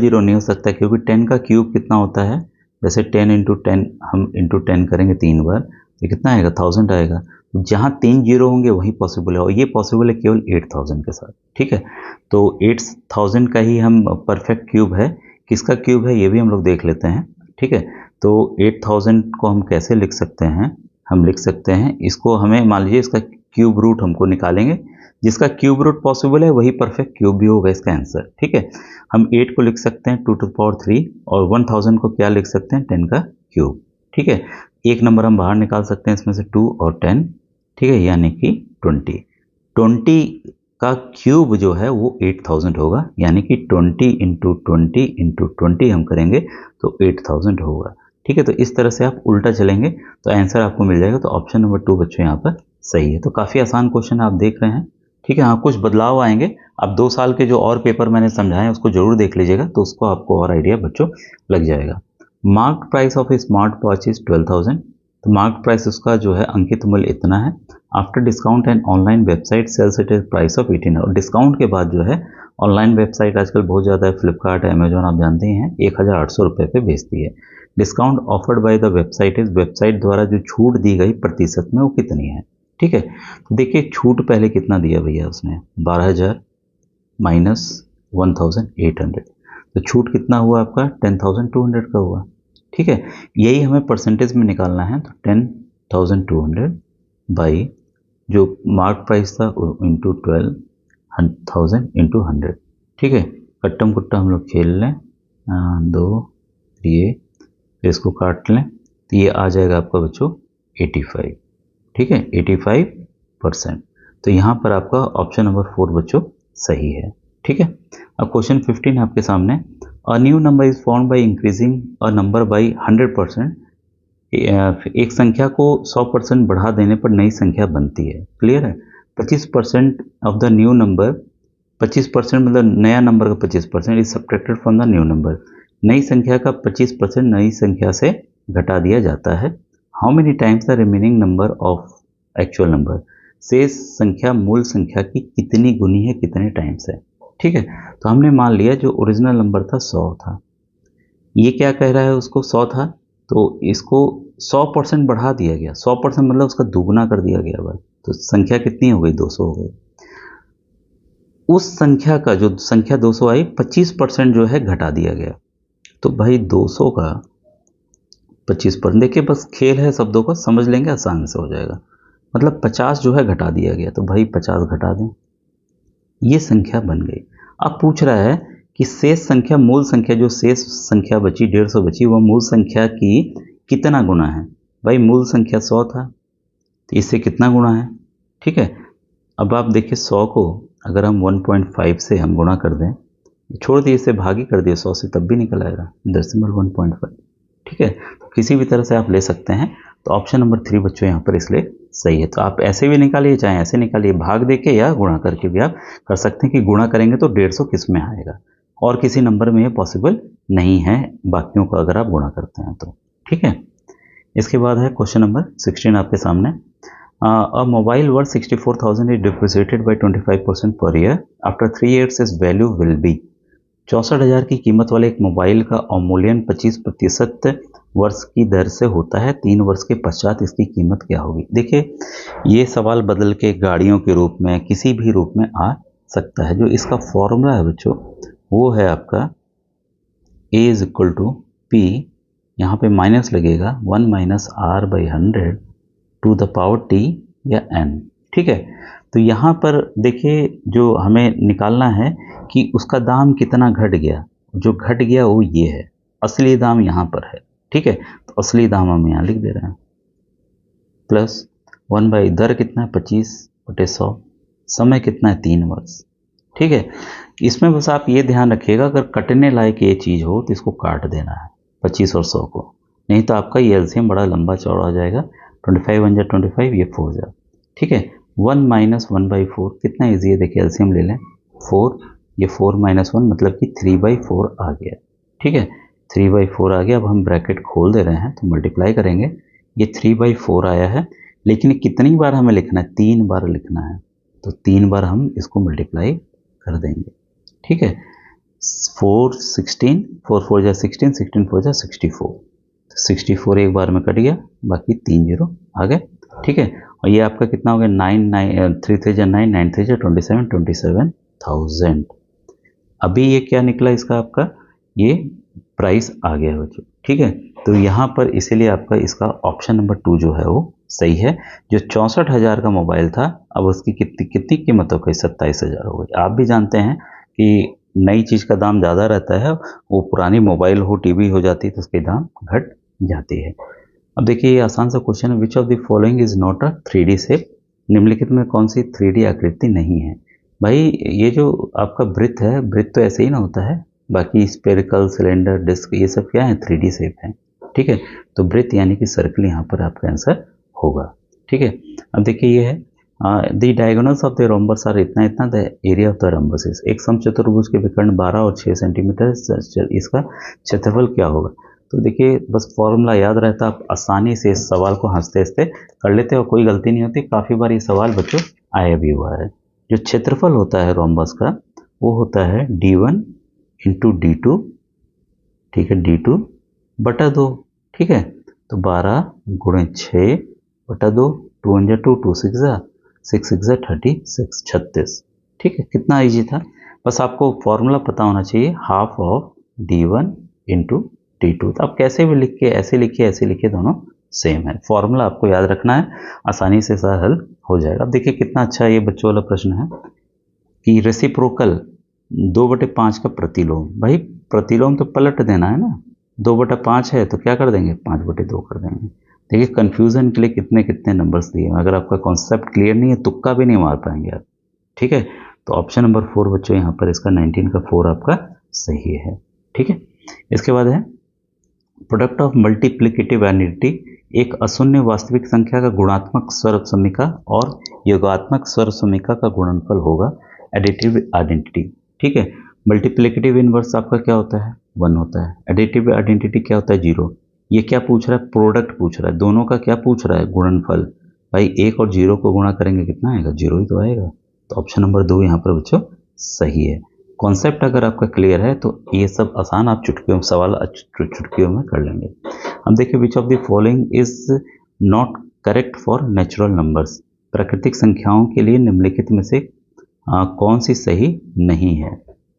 जीरो नहीं हो सकता, क्योंकि 10 का क्यूब कितना होता है, जैसे 10 इंटू 10 हम इंटू 10 करेंगे 3 बार, तो कितना आएगा, 1000 आएगा। जहाँ 3 जीरो होंगे वही पॉसिबल है, और ये पॉसिबल है केवल 8000 के साथ। ठीक है। तो 8000 का ही हम परफेक्ट क्यूब है। किसका क्यूब है ये भी हम लोग देख लेते हैं। ठीक है। तो 8000 को हम कैसे लिख सकते हैं, हम लिख सकते हैं इसको, हमें मान लीजिए इसका क्यूब रूट हमको निकालेंगे, जिसका क्यूब रूट पॉसिबल है वही परफेक्ट क्यूब भी होगा इसका आंसर। ठीक है। हम 8 को लिख सकते हैं 2 टू पावर 3, और 1000 को क्या लिख सकते हैं, 10 का क्यूब। ठीक है। एक नंबर हम बाहर निकाल सकते हैं इसमें से 2 और 10। ठीक है, यानी कि 20 का क्यूब जो है वो 8000 होगा, यानी कि 20 इंटू 20 इंटू 20 हम करेंगे तो 8000 होगा। ठीक है। तो इस तरह से आप उल्टा चलेंगे तो आंसर आपको मिल जाएगा। तो ऑप्शन नंबर 2 बच्चों यहाँ पर सही है। तो काफ़ी आसान क्वेश्चन आप देख रहे हैं। ठीक है। हाँ, कुछ बदलाव आएंगे। अब 2 साल के जो और पेपर मैंने समझाए हैं उसको जरूर देख लीजिएगा, तो उसको आपको और आइडिया बच्चों लग जाएगा। Mark price of A smart watch is 12,000। तो मार्क प्राइस उसका जो है अंकित मूल्य इतना है। After discount and online website sales it is price of 18। और डिस्काउंट के बाद जो है ऑनलाइन वेबसाइट आजकल बहुत ज़्यादा है, फ्लिपकार्ट, अमेजोन, आप जानते ही हैं, 1800 रुपये पे बेचती है। Discount offered by the website is, website द्वारा जो छूट दी गई प्रतिशत में वो कितनी है। ठीक है। देखिए छूट पहले कितना दिया भैया उसने, 12000 माइनस 1800, तो छूट कितना हुआ आपका, 10200 का हुआ। ठीक है। यही हमें परसेंटेज में निकालना है, तो 10200 बाई जो मार्क प्राइस था इंटू 12,000 इंटू 100। ठीक है। कट्टम कुट्टा हम लोग खेल लें, 2 ये, फिर इसको काट लें, तो ये आ जाएगा आपका बच्चों 85। ठीक है, 85%। तो यहाँ पर आपका ऑप्शन नंबर 4 बच्चों सही है। ठीक है। अब क्वेश्चन 15 आपके सामने, a new number is form by increasing a number by 100%। एक संख्या को 100% बढ़ा देने पर नई संख्या बनती है। क्लियर है। 25% ऑफ द न्यू नंबर, 25% मतलब नया नंबर का 25% is subtracted from the new number. नई संख्या का 25% नई संख्या से घटा दिया जाता है। How many times the remaining number of actual number, शेष संख्या मूल संख्या की कितनी गुनी है, कितने टाइम्स है। ठीक है, तो हमने मान लिया जो ओरिजिनल नंबर था 100 था, ये क्या कह रहा है, उसको 100 था तो इसको 100% बढ़ा दिया गया, 100% मतलब उसका दुगुना कर दिया गया भाई, तो संख्या कितनी हो गई, 200 हो गई। उस संख्या का जो संख्या 200 आई 25% जो है घटा दिया गया, तो भाई 200 का 25%, देखिए बस खेल है शब्दों का, समझ लेंगे आसान से हो जाएगा। मतलब 50 जो है घटा दिया गया, तो भाई 50 घटा दें, ये संख्या बन गई। अब पूछ रहा है कि शेष संख्या मूल संख्या, जो शेष संख्या बची 150 बची, वह मूल संख्या की कितना गुना है। भाई मूल संख्या 100 था तो इससे कितना गुना है। ठीक है, अब आप देखिए 100 को अगर हम 1.5 से हम गुणा कर दें, छोड़ दिए इसे भागी कर दिए 100 से, तब भी निकल आएगा 1.5। ठीक है, तो किसी भी तरह से आप ले सकते हैं। तो ऑप्शन नंबर 3 बच्चों यहाँ पर इसलिए सही है। तो आप ऐसे भी निकालिए, चाहे ऐसे निकालिए, भाग देके या गुणा करके भी आप कर सकते हैं कि गुणा करेंगे तो 150 किस में आएगा, और किसी नंबर में ये पॉसिबल नहीं है बाकियों को अगर आप गुणा करते हैं तो। ठीक है, इसके बाद है क्वेश्चन नंबर 16 आपके सामने। A mobile worth 64,000 is depreciated by 25% per year. After 3 years, its value will be 64,000 की कीमत वाले एक मोबाइल का अवमूल्यन 25% वर्ष की दर से होता है, 3 वर्ष के पश्चात इसकी कीमत क्या होगी। देखिए ये सवाल बदल के गाड़ियों के रूप में, किसी भी रूप में आ सकता है। जो इसका फॉर्मूला है बच्चों वो है आपका A is equal to P, यहाँ पे माइनस लगेगा 1 minus R by 100 to the power T या N। ठीक है, तो यहाँ पर देखिए जो हमें निकालना है कि उसका दाम कितना घट गया, जो घट गया वो ये है, असली दाम यहाँ पर है। ठीक है, तो असली दाम हम यहाँ लिख दे रहे हैं, प्लस 1 बाई दर कितना है 25/100, समय कितना है 3 वर्ष। ठीक है, इसमें बस आप ये ध्यान रखिएगा अगर कटने लायक ये चीज़ हो तो इसको काट देना है 25 और 100 को, नहीं तो आपका ये एलसीएम बड़ा लंबा चौड़ा हो जाएगा। 25 1 जा 25, ये 4 जा। ठीक है, 1 माइनस 1/4 कितना ईजी है, देखिए एलसीएम ले लें 4, ये 4 माइनस 1 मतलब कि 3/4 आ गया। ठीक है, 3/4 आ गया। अब हम ब्रैकेट खोल दे रहे हैं तो मल्टीप्लाई करेंगे, ये 3/4 आया है, लेकिन कितनी बार हमें लिखना है, 3 बार लिखना है, तो 3 बार हम इसको मल्टीप्लाई कर देंगे। ठीक है, 4 16, 4 4 जा 16, 16 4 जा 64, 64 एक बार में कट गया, बाकी 3 जीरो आ गए। ठीक है, और ये आपका कितना हो गया 9 3 3 जा 9, 9 3 जा 27, 27,000। अभी ये क्या निकला इसका, आपका ये प्राइस आ गया बच्चों। ठीक है, तो यहाँ पर इसीलिए आपका इसका ऑप्शन नंबर 2 जो है वो सही है। जो 64,000 का मोबाइल था अब उसकी कितनी कितनी कीमत हो गई, 27,000 हो गई। आप भी जानते हैं कि नई चीज़ का दाम ज़्यादा रहता है, वो पुरानी मोबाइल हो टीवी हो जाती है तो उसके दाम घट जाती है। अब देखिए ये आसान सा क्वेश्चन है, which of the following is not a 3D shape, निम्नलिखित में कौन सी 3D आकृति नहीं है। भाई ये जो आपका वृत्त है, वृत्त तो ऐसे ही ना होता है, बाकी स्पेरिकल सिलेंडर डिस्क ये सब क्या है 3D शेप है। ठीक है, तो वृत्त यानी कि सर्कल यहाँ पर आपका आंसर होगा। ठीक है, अब देखिए ये है the diagonals of the rhombus are इतना इतना, the area of the rhombus is, एक समचतुर्भुज के विकर्ण 12 और 6 सेंटीमीटर, इसका क्षेत्रफल क्या होगा। तो देखिए बस फॉर्मूला याद रहता, आप आसानी से इस सवाल को हंसते हंसते कर लेते हो, कोई गलती नहीं होती। काफ़ी बार ये सवाल बच्चों आया भी हुआ है। जो क्षेत्रफल होता है रोम्बस का वो होता है D1 इंटू D2। ठीक है, D2 बटा 2। ठीक है, तो 12 गुणे 6 बटा 2, 2 1 जा 2, 2 6 जा 6 6 जा 36, 36। ठीक है, कितना ईजी था, बस आपको फॉर्मूला पता होना चाहिए, half of D1 into D2। तो आप कैसे भी लिख के, ऐसे लिखिए ऐसे लिखिए, दोनों सेम है। फॉर्मूला आपको याद रखना है, आसानी से सारा हल हो जाएगा। अब देखिए कितना अच्छा ये बच्चों वाला प्रश्न है कि रेसिप्रोकल 2/5 का प्रतिलोम। भाई प्रतिलोम तो पलट देना है ना, 2/5 है तो क्या कर देंगे 5/2 कर देंगे। देखिए कन्फ्यूज़न के लिए कितने कितने नंबर्स दिए, अगर आपका कॉन्सेप्ट क्लियर नहीं है तुक्का भी नहीं मार पाएंगे आप। ठीक है, तो ऑप्शन नंबर 4 बच्चों यहाँ पर इसका 19 का 4 आपका सही है। ठीक है, इसके बाद है प्रोडक्ट ऑफ मल्टीप्लिकेटिव आइडेंटिटी, एक अशून्य वास्तविक संख्या का गुणात्मक सर्वसमीका और योगात्मक सर्वसमीका का गुणनफल होगा एडिटिव आइडेंटिटी। ठीक है, मल्टीप्लिकेटिव इनवर्स आपका क्या होता है 1 होता है, एडिटिव आइडेंटिटी क्या होता है 0। ये क्या पूछ रहा है, प्रोडक्ट पूछ रहा है, दोनों का क्या पूछ रहा है गुणनफल। भाई 1 और 0 को गुणा करेंगे कितना आएगा, 0 ही तो आएगा। तो ऑप्शन नंबर 2 यहाँ पर बच्चों सही है। कॉन्सेप्ट अगर आपका क्लियर है तो ये सब आसान आप चुटकियों में सवाल चुटकियों में कर लेंगे। हम देखिए which of the following is not correct for natural numbers. प्राकृतिक संख्याओं के लिए निम्नलिखित में से कौन सी सही नहीं है।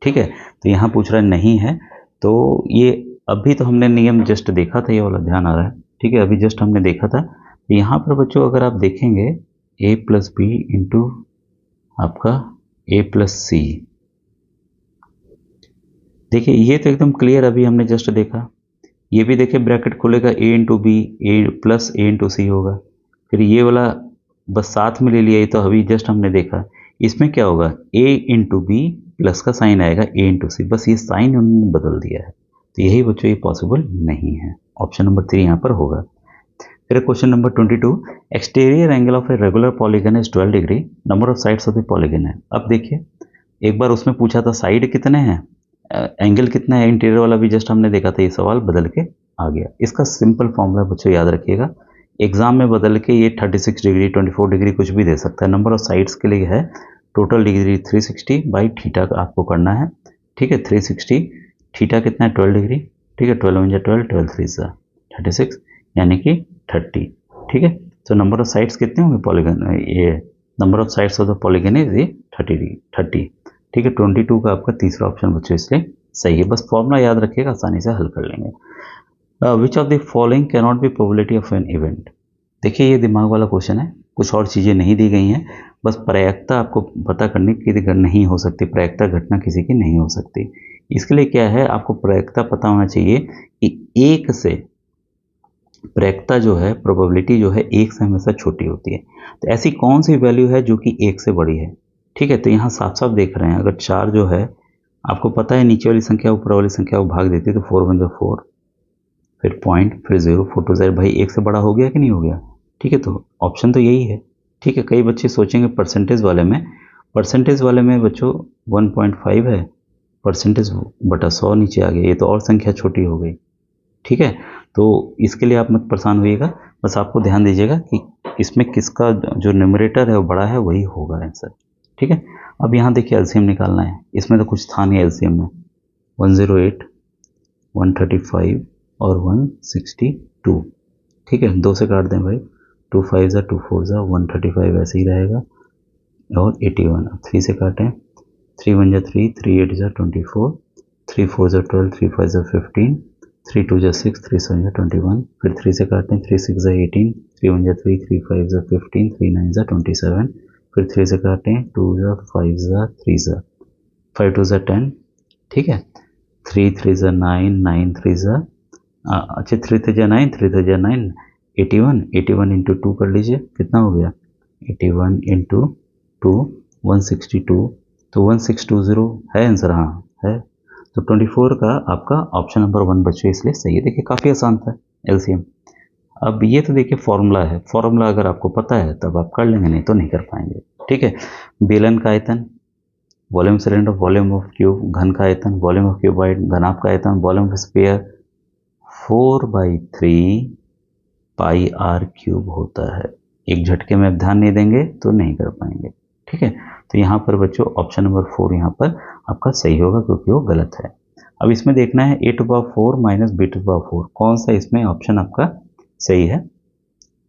ठीक है, तो यहाँ पूछ रहा है नहीं है, तो ये अभी तो हमने नियम जस्ट देखा था, ये वाला ध्यान आ रहा है। ठीक है, अभी जस्ट हमने देखा था। तो यहाँ पर बच्चों अगर आप देखेंगे a प्लस बी इंटू आपका a प्लस सी, देखिए ये तो एकदम क्लियर अभी हमने जस्ट देखा। ये भी देखिए ब्रैकेट खुलेगा a into B, A plus A into C होगा। फिर ये वाला बस साथ में ले लिया, ये तो अभी जस्ट हमने देखा। इसमें क्या होगा, a इंटू बी प्लस का साइन आएगा a इंटू सी, बस ये साइन उन्होंने बदल दिया है। तो यही बच्चों ये पॉसिबल नहीं है। ऑप्शन नंबर 3 यहाँ पर होगा। फिर question number 22, exterior angle of a regular polygon is 12 degree, number of sides of the polygon है। अब देखिए एक बार उसमें पूछा था साइड कितने हैं, एंगल कितना है, इंटीरियर वाला भी जस्ट हमने देखा था, ये सवाल बदल के आ गया। इसका सिंपल फॉर्मूला बच्चों याद रखिएगा, एग्जाम में बदल के ये 36 डिग्री 24 डिग्री कुछ भी दे सकता है। नंबर ऑफ साइड्स के लिए है टोटल डिग्री 360 बाई थीटा का आपको करना है। ठीक है, 360 थीटा कितना है 12 डिग्री। ठीक है, 12 × 12 12 3 36 यानी कि 30। ठीक है, तो नंबर ऑफ साइड्स कितने होंगे पॉलीगन, ये number of sides of the polygon is ये 30। ठीक है, 22 का आपका तीसरा ऑप्शन बच्चों इसलिए सही है। बस फॉर्मूला याद रखिएगा, आसानी से हल कर लेंगे। Which of the following can not be probability of an event. देखिए ये दिमाग वाला क्वेश्चन है, कुछ और चीज़ें नहीं दी गई हैं, बस प्रायिकता आपको पता करने की नहीं हो सकती, प्रायिकता घटना किसी की नहीं हो सकती। इसके लिए क्या है, आपको प्रायिकता पता होना चाहिए कि एक से प्रायिकता जो है, प्रोबेबिलिटी जो है एक से हमेशा छोटी होती है। तो ऐसी कौन सी वैल्यू है जो कि एक से बड़ी है। ठीक है, तो यहाँ साफ साफ देख रहे हैं, अगर 4 जो है आपको पता है नीचे वाली संख्या ऊपर वाली संख्या को भाग देती है, तो 4 × 1 = 4, फिर पॉइंट, फिर 0, 4 × 2 = भाई एक से बड़ा हो गया कि नहीं हो गया। ठीक है, तो ऑप्शन तो यही है। ठीक है, कई बच्चे सोचेंगे परसेंटेज वाले में बच्चों 1.5 है, परसेंटेज बटा 100 नीचे आ गया, ये तो और संख्या छोटी हो गई। ठीक है, तो इसके लिए आप मत परेशान होइएगा, बस आपको ध्यान दीजिएगा कि इसमें किसका जो न्यूमरेटर है वो बड़ा है, वही होगा आंसर। ठीक है, अब यहाँ देखिए एलसीएम निकालना है, इसमें तो कुछ था नहीं एलसीएम में, 108, 135 और 162। ठीक है, 2 से काट दें भाई, 2 5 = 2 4 = 135 ऐसे ही रहेगा, और 81, 3 से काटें, 3 1 = 3, 3 8 = 24, 3 4 = 12, 3 5 = 15, 3 2 = 6, 3 7 = 21, फिर 3 से काटें, 3 6 = 18, 3 1 = 3, 3 5 = 15, 3 9 = 27, फिर 3 से काटें, 2 5 3 5 2 10। ठीक है, 3 3 9, 9 3 अच्छा 3 3 9, 3 3 9, 81 इंटू 2 कर लीजिए, कितना हो गया, 81 इंटू 2 162, तो 1620 है आंसर। हाँ है, तो 24 का आपका ऑप्शन नंबर 1 बच्चों इसलिए सही है। देखिए काफ़ी आसान था एलसीएम। अब ये तो देखिए फॉर्मूला है, फॉर्मूला अगर आपको पता है तब आप कर लेंगे, नहीं तो नहीं कर पाएंगे। ठीक है, बेलन का आयतन, volume cylinder, volume of cube, घन का आयतन, वॉल्यूम ऑफ क्यूबॉइड, घनाभ का आयतन, वॉल्यूम ऑफ स्फीयर 4/3 πr³ होता है। एक झटके में आप ध्यान नहीं देंगे तो नहीं कर पाएंगे। ठीक है, तो यहाँ पर बच्चों ऑप्शन नंबर 4 यहाँ पर आपका सही होगा, क्योंकि वो गलत है। अब इसमें देखना है a⁴ - b⁴ कौन सा इसमें ऑप्शन आपका सही है।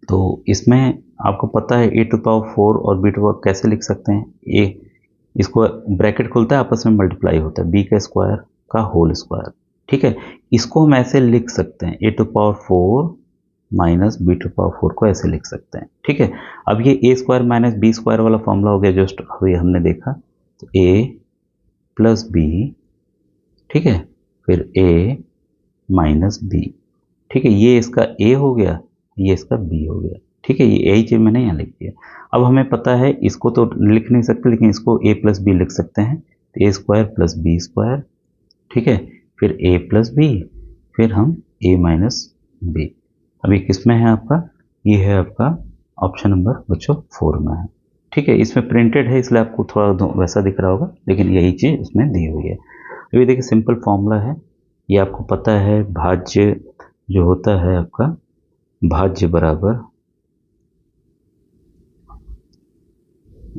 तो इसमें आपको पता है a⁴ और b⁴ कैसे लिख सकते हैं, इसको ब्रैकेट खुलता है, आपस में मल्टीप्लाई होता है, b² का होल स्क्वायर। ठीक है, इसको हम ऐसे लिख सकते हैं, a⁴ - b⁴ को ऐसे लिख सकते हैं। ठीक है, अब ये a² - b² वाला फॉर्मूला हो गया, जस्ट अभी हमने देखा, तो a + b, ठीक है, फिर a - b। ठीक है, ये इसका a हो गया, ये इसका b हो गया। ठीक है, ये यही चीज़ मैंने यहाँ लिख दिया। अब हमें पता है इसको तो लिख नहीं सकते, लेकिन इसको a + b लिख सकते हैं, तो a² + b²। ठीक है, फिर a + b, फिर हम a - b। अभी किस में है आपका, ये है आपका ऑप्शन नंबर बच्चों 4 में है। ठीक है, इसमें प्रिंटेड है इसलिए आपको थोड़ा वैसा दिख रहा होगा, लेकिन यही चीज़ इसमें दी हुई है। अभी देखिए सिंपल फॉर्मूला है, ये आपको पता है, भाज्य जो होता है आपका, भाज्य बराबर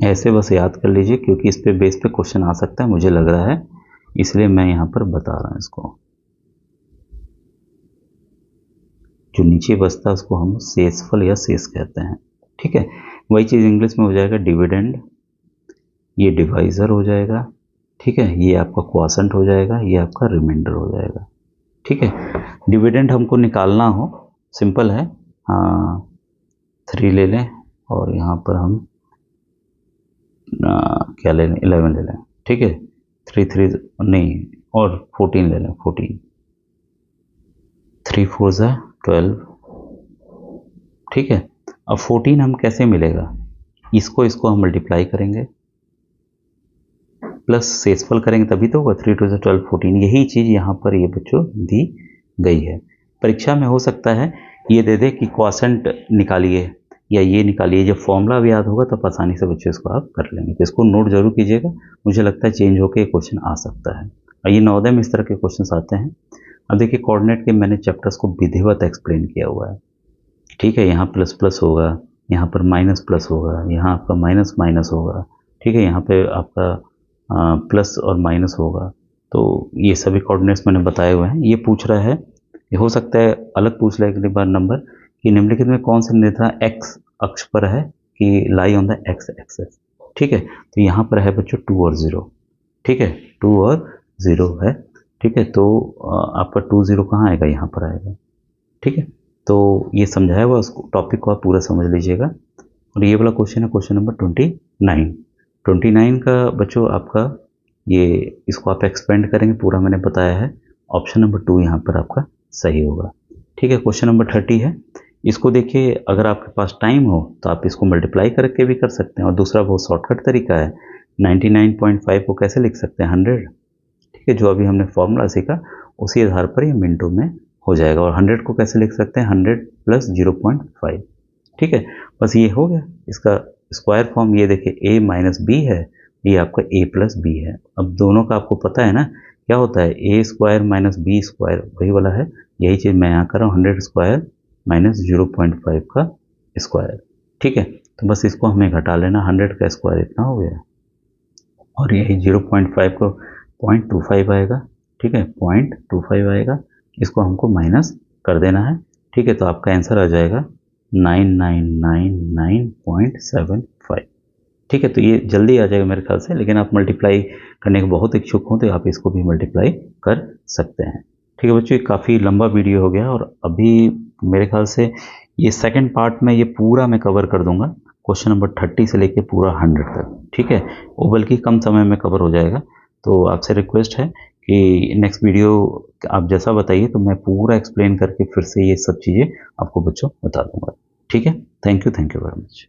ऐसे बस याद कर लीजिए, क्योंकि इस पे बेस पे क्वेश्चन आ सकता है, मुझे लग रहा है, इसलिए मैं यहाँ पर बता रहा हूँ इसको। जो नीचे बचता है उसको हम शेषफल या शेष कहते हैं। ठीक है, वही चीज़ इंग्लिश में हो जाएगा डिविडेंड, ये डिवाइजर हो जाएगा। ठीक है, ये आपका क्वॉशेंट हो जाएगा, ये आपका रिमाइंडर हो जाएगा। ठीक है, डिविडेंड हमको निकालना हो, सिंपल है, हाँ 3 ले लें और यहाँ पर हम क्या ले लें, 11 ले लें। ठीक है, 3 3 नहीं, और 14 ले लें, 14, 3 4 ज़ा 12। ठीक है, अब 14 हम कैसे मिलेगा, इसको हम मल्टीप्लाई करेंगे प्लस शेषफल करेंगे तभी तो होगा, 3 2 ज़ा 12 14। यही चीज़ यहाँ पर ये बच्चों दी गई है। परीक्षा में हो सकता है ये दे दे कि क्वॉशेंट निकालिए या ये निकालिए, जब फॉर्मूला भी याद होगा तब आसानी से बच्चों इसको आप कर लेंगे। तो इसको नोट जरूर कीजिएगा, मुझे लगता है चेंज होकर क्वेश्चन आ सकता है, और ये नवोदय में इस तरह के क्वेश्चन आते हैं। अब देखिए कोऑर्डिनेट के मैंने चैप्टर्स को विधिवत एक्सप्लेन किया हुआ है। ठीक है, यहाँ प्लस प्लस होगा, यहाँ पर माइनस प्लस होगा, यहाँ आपका माइनस माइनस होगा। ठीक है, यहाँ पे आपका प्लस और माइनस होगा। तो ये सभी कोऑर्डिनेट्स मैंने बताए हुए हैं। ये पूछ रहा है, ये हो सकता है अलग पूछ ले अगली बार नंबर कि निम्नलिखित में कौन सा निर्धारण एक्स अक्ष पर है कि lie on the x axis. ठीक है, तो यहाँ पर है बच्चों 2 और 0। ठीक है, 2 और 0 है। ठीक है, तो आपका 2 0 कहाँ आएगा, यहाँ पर आएगा। ठीक है, तो ये समझाया हुआ उसको, टॉपिक को आप पूरा समझ लीजिएगा। और ये वाला क्वेश्चन है क्वेश्चन नंबर 29 का बच्चों आपका, ये इसको आप एक्सपेंड करेंगे, पूरा मैंने बताया है। ऑप्शन नंबर 2 यहाँ पर आपका सही होगा। ठीक है, क्वेश्चन नंबर 30 है, इसको देखिए, अगर आपके पास टाइम हो तो आप इसको मल्टीप्लाई करके भी कर सकते हैं, और दूसरा बहुत शॉर्टकट तरीका है, 99.5 को कैसे लिख सकते हैं, 100। ठीक है, जो अभी हमने फॉर्मूला सीखा उसी आधार पर ये मिनटों में हो जाएगा। और 100 को कैसे लिख सकते हैं, 100 प्लस 0.5। ठीक है, बस ये हो गया इसका स्क्वायर फॉर्म। ये देखिए a माइनस बी है, ये आपका a प्लस बी है। अब दोनों का आपको पता है ना क्या होता है, a square minus B square वही वाला है। यही चीज़ मैं यहाँ कर रहा हूँ, 100 स्क्वायर माइनस 0.5 का स्क्वायर। ठीक है, तो बस इसको हमें घटा लेना, 100 का स्क्वायर इतना हो गया, और यही 0.5 को 0.25 आएगा। ठीक है, 0.25 आएगा, इसको हमको माइनस कर देना है। ठीक है, तो आपका आंसर आ जाएगा 9999.75। ठीक है, तो ये जल्दी आ जाएगा मेरे ख्याल से, लेकिन आप मल्टीप्लाई करने के बहुत इच्छुक हों तो आप इसको भी मल्टीप्लाई कर सकते हैं। ठीक है बच्चों, ये काफ़ी लंबा वीडियो हो गया, और अभी मेरे ख्याल से ये सेकंड पार्ट में ये पूरा मैं कवर कर दूंगा, क्वेश्चन नंबर 30 से लेके पूरा 100 तक। ठीक है, वो बल्कि कम समय में कवर हो जाएगा। तो आपसे रिक्वेस्ट है कि नेक्स्ट वीडियो आप जैसा बताइए तो मैं पूरा एक्सप्लेन करके फिर से ये सब चीज़ें आपको बच्चों बता दूंगा। ठीक है, थैंक यू वेरी मच।